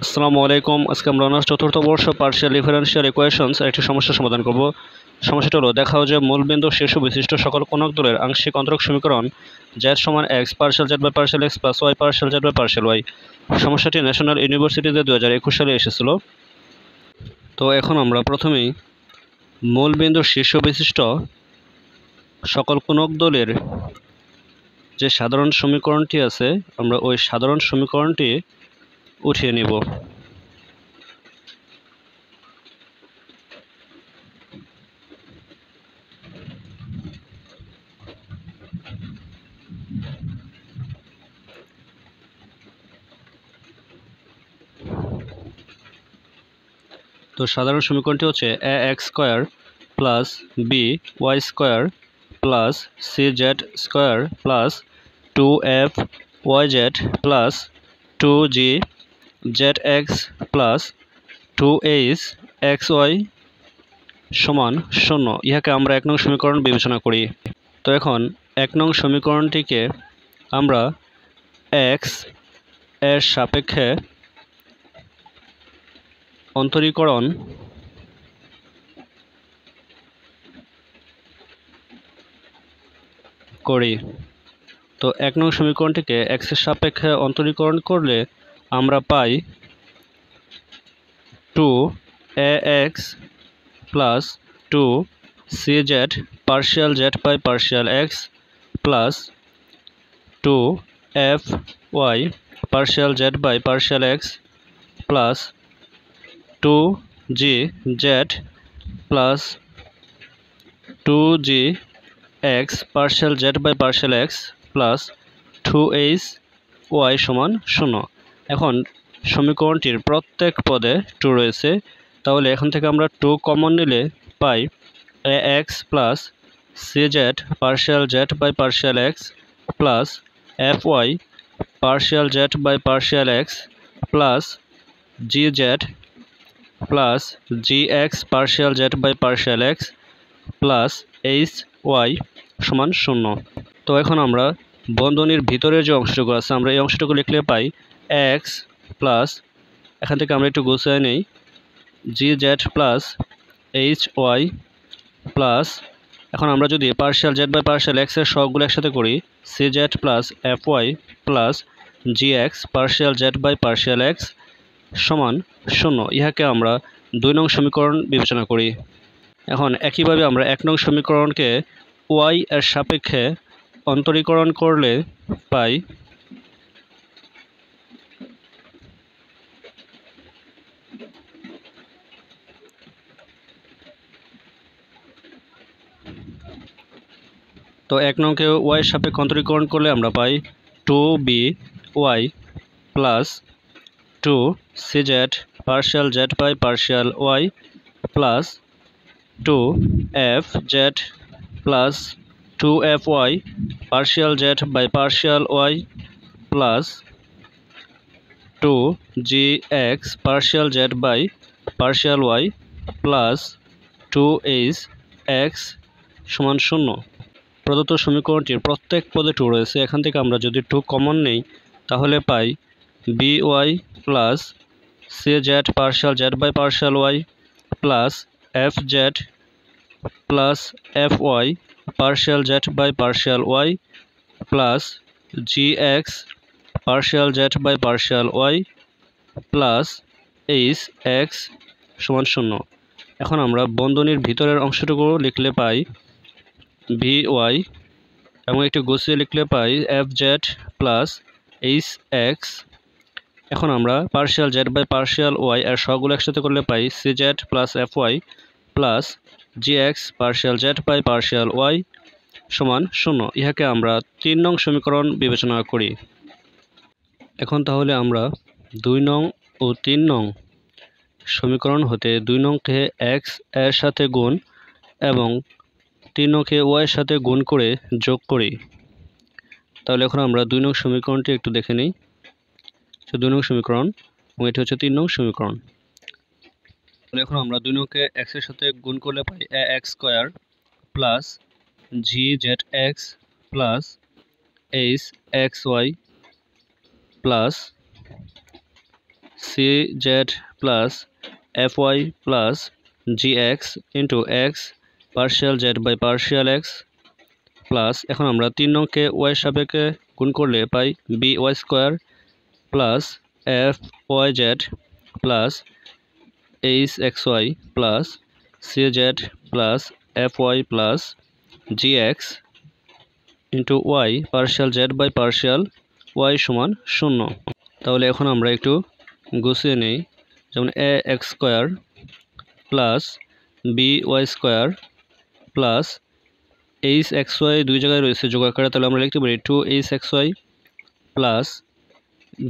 আসসালামু আলাইকুম। আজকে আমরা অনার্স চতুর্থ বর্ষ পার্শিয়াল ডিফারেনশিয়াল ইকুয়েশনস একটি সমস্যার সমাধান করব। সমস্যাটা হলো, দেখাও যে মূলবিন্দু শীর্ষ বিশিষ্ট সকল কোণক দলের আংশিক অন্তরক সমীকরণ z সমান x partial z by partial x plus y partial z by partial y। সমস্যাটি ন্যাশনাল ইউনিভার্সিটিতে 2021 সালে এসেছিল। তো এখন আমরা প্রথমেই মূলবিন্দু শীর্ষ বিশিষ্ট সকল কোণক দলের যে সাধারণ সমীকরণটি আছে, আমরা ওই সাধারণ সমীকরণটি উঠিয়ে নিব। তো সাধারণ সমীকরণটি হচ্ছে ax square plus by square plus cz square plus 2fyz plus 2gzx plus 2hxy সমান 0। ইহাকে আমরা 1 নং সমীকরণ বিবেচনা করি। তো এখন 1 নং সমীকরণটিকে আমরা x এর সাপেক্ষে অন্তরীকরণ করি। তো 1 নং সমীকরণটিকে x এর সাপেক্ষে অন্তরীকরণ করলে আমরা পাই 2ax plus 2cz partial z by partial x plus 2fy partial z by partial x plus 2gz plus 2gx partial z by partial x plus 2hy সমান 0। এখন সমীকরণটির প্রত্যেক পদে 2 রয়েছে, তাহলে এখান থেকে আমরা 2 কমন নিলে পাই ax plus cz partial z by partial x plus fy partial z by partial x plus gz plus gx partial z by partial x plus hy সমান 0। তো এখন আমরা বন্ধনীর ভিতরের যে অংশটুকু আছে, আমরা এই অংশটুকু লিখলে পাই x প্লাস, এখান থেকে আমরা একটু গুছিয়ে নেই, gz প্লাস hy প্লাস, এখন আমরা যদি partial z by partial x এর সহগগুলো একসাথে করি, cz plus fy plus gx partial z by partial x সমান 0। ইহাকে আমরা 2 নং সমীকরণ বিবেচনা করি। এখন একইভাবে আমরা 1 নং সমীকরণকে y এর সাপেক্ষে অন্তরীকরণ করলে পাই তো 1 নংকে y এর সাপেক্ষে অন্তরীকরণ করলে আমরা পাই 2by plus 2cz partial z by partial y plus 2fz plus 2fy partial z by partial y plus 2gx partial z by partial y plus 2hx সমান 0। প্রদত্ত সমীকরণটির প্রত্যেক পদে 2 রয়েছে, এখান থেকে আমরা যদি 2 কমন নেই তাহলে পাই by plus cz partial z by partial y plus fz plus fy partial z by partial y plus gx partial z by partial y plus hx সমান 0। এখন আমরা বন্ধনীর ভিতরের অংশটুকু লিখলে পাই by এবং একটু গুছিয়ে লিখলে পাই fz প্লাস hx। এখন আমরা partial z by partial y এর সহগুলো একসাথে করলে পাই cz plus fy plus gx partial z by partial y সমান 0। ইহাকে আমরা 3 নং সমীকরণ বিবেচনা করি। এখন তাহলে আমরা 2 নং ও 3 নং সমীকরণ হতে 2 নংকে x এর সাথে গুণ এবং 3 নংকে y এর সাথে গুণ করে যোগ করি। তাহলে এখন আমরা 2 নং সমীকরণটি একটু দেখে নিই। 2 নং সমীকরণ এবং এটি হচ্ছে 3 নং সমীকরণ। তাহলে এখন আমরা 2 নংকে x এর সাথে গুণ করলে পাই ax square plus gzx plus hxy plus cz plus fy plus gx into x partial z by partial x plus এখন আমরা 3 নংকে y সাপেক্ষে গুণ করলে পাই by square plus fyz plus hxy plus cz plus fy plus gx into y partial z by partial y সমান 0। তাহলে এখন আমরা একটু গুছিয়ে নেই, যেমন ax square plus by square plus hxy দুই জায়গায় রয়েছে যোগ আকারে, তাহলে আমরা লিখতে পারি 2hxy plus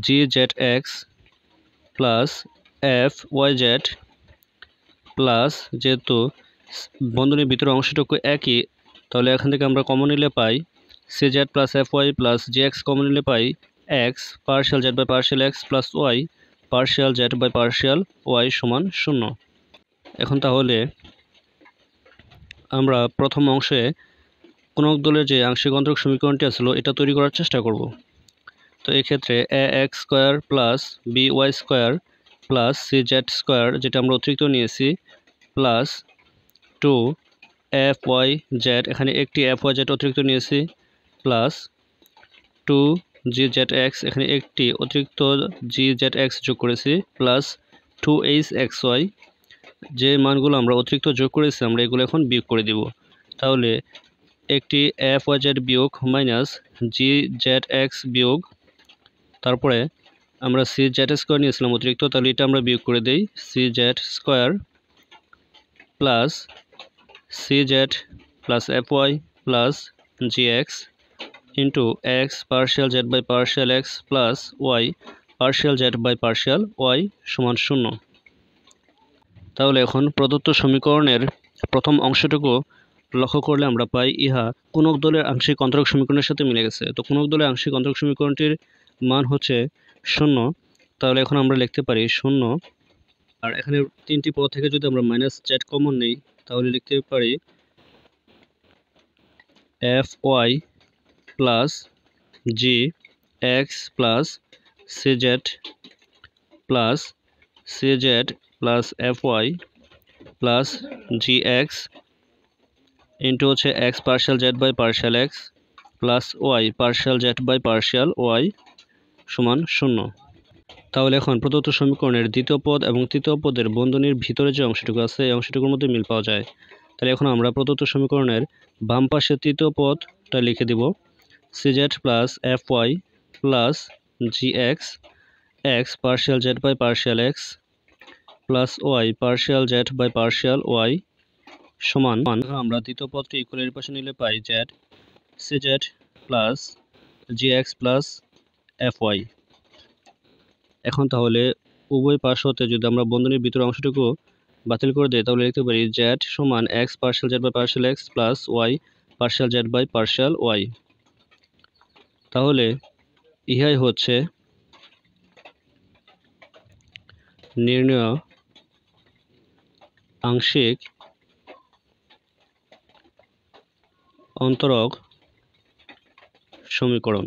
gzx plus fyz plus, যেহেতু বন্ধনীর ভিতরে অংশটুকু একই তাহলে এখান থেকে আমরা কমন নিলে পাই cz plus fy plus gx common নিলে পাই x partial z by partial x plus y partial z by partial y সমান 0। এখন তাহলে আমরা প্রথম অংশে কোনক দলের যে আংশিক অন্তরক সমীকরণটি আছিল এটা তৈরি করার চেষ্টা করব। তো এই ক্ষেত্রে ax square plus by square plus cz square যেটা আমরা অতিরিক্ত নিয়েছি প্লাস 2fyz, এখানে একটি fyz অতিরিক্ত নিয়েছি প্লাস 2gzx, এখানে একটি অতিরিক্ত gzx যোগ করেছি প্লাস 2hxy, যে মানগুলো আমরা অতিরিক্ত যোগ করেছি আমরা এগুলো এখন বিয়োগ করে দিব। তাহলে একটি fyz বিয়োগ মাইনাস gzx বিয়োগ, তারপরে আমরা cz স্কোয়ার নিয়েছিলাম অতিরিক্ত, তাহলে এটা আমরা বিয়োগ করে দেই cz square plus cz plus fy plus gx into x partial z by partial x plus y partial z by partial y সমান 0। তাহলে এখন প্রদত্ত সমীকরণের প্রথম অংশটুকু লক্ষ্য করলে আমরা পাই ইহা কোনক দলের আংশিক অন্তরক সমীকরণের সাথে মিলে গেছে। তো কোনক দলের আংশিক অন্তরক সমীকরণটির মান হচ্ছে 0। তাহলে এখন আমরা লিখতে পারি 0, আর এখানে তিনটি পদ থেকে যদি আমরা মাইনাস z কমন নেই তাহলে লিখতে পারি fy plus gx plus cz plus cz plus fy plus gx into হচ্ছে x partial z by partial x plus y partial z by partial y সমান 0। তাহলে এখন প্রদত্ত সমীকরণের দ্বিতীয় পদ এবং তৃতীয় পদের বন্ধনীর ভিতরে যে অংশটুকু আছে এই অংশটুকুর মধ্যে মিল পাওয়া যায়। তাহলে এখন আমরা প্রদত্ত সমীকরণের বাম পাশে তৃতীয় পদটা লিখে দিব cz plus fy plus gx x partial z by partial x plus y partial z by partial y সমান, আমরা দ্বিতীয় পদটি ইকুয়ালের পাশে নিলে পাই z cz plus gx plus fy। এখন তাহলে উভয় পাশ হতে যদি আমরা বন্ধনীর ভিতরে অংশটুকু বাতিল করে দিই তাহলে লিখতে পারি z সমান x partial z by partial x plus y partial z by partial y। তাহলে ইহাই হচ্ছে নির্ণয় আংশিক অন্তরক সমীকরণ।